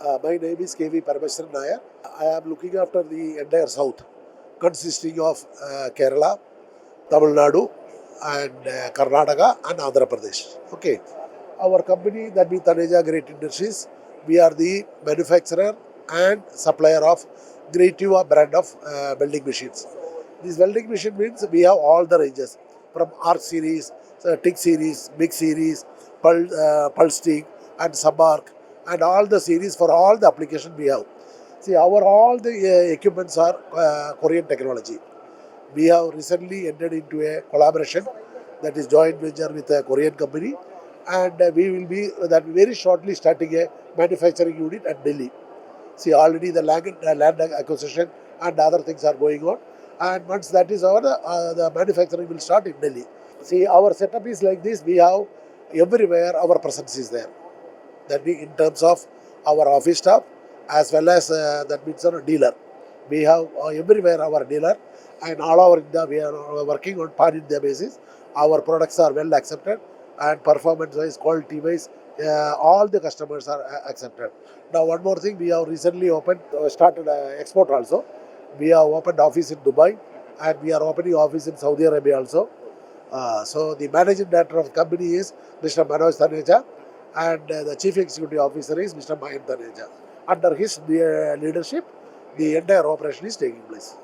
My name is KV Parameswaran. I am looking after the entire south, consisting of Kerala, Tamil Nadu, and Karnataka and Andhra Pradesh. Okay. Our company, that means Taneja Great Industries, we are the manufacturer and supplier of Great Yuva brand of welding machines. This welding machine means we have all the ranges from arc series, TIG series, MIG series, pulse TIG and sub arc, and all the series for all the application we have. See, our all the equipments are Korean technology. We have recently entered into a collaboration, that is joint venture with a Korean company, and we will be that very shortly starting a manufacturing unit at Delhi. See, already the land acquisition and other things are going on, and once that is over, the manufacturing will start in Delhi. See, our setup is like this. We have everywhere our presence is there. That means in terms of our office staff as well as that means our dealer. We have everywhere our dealer, and all over India we are working on pan India basis. Our products are well accepted, and performance wise, quality wise, all the customers are accepted. Now one more thing, we have recently started export also. We have opened office in Dubai, and we are opening office in Saudi Arabia also. So the managing director of the company is Mr. Manoj Taneja, and the chief executive officer is Mr. Mayan Taneja. Under his leadership, the entire operation is taking place.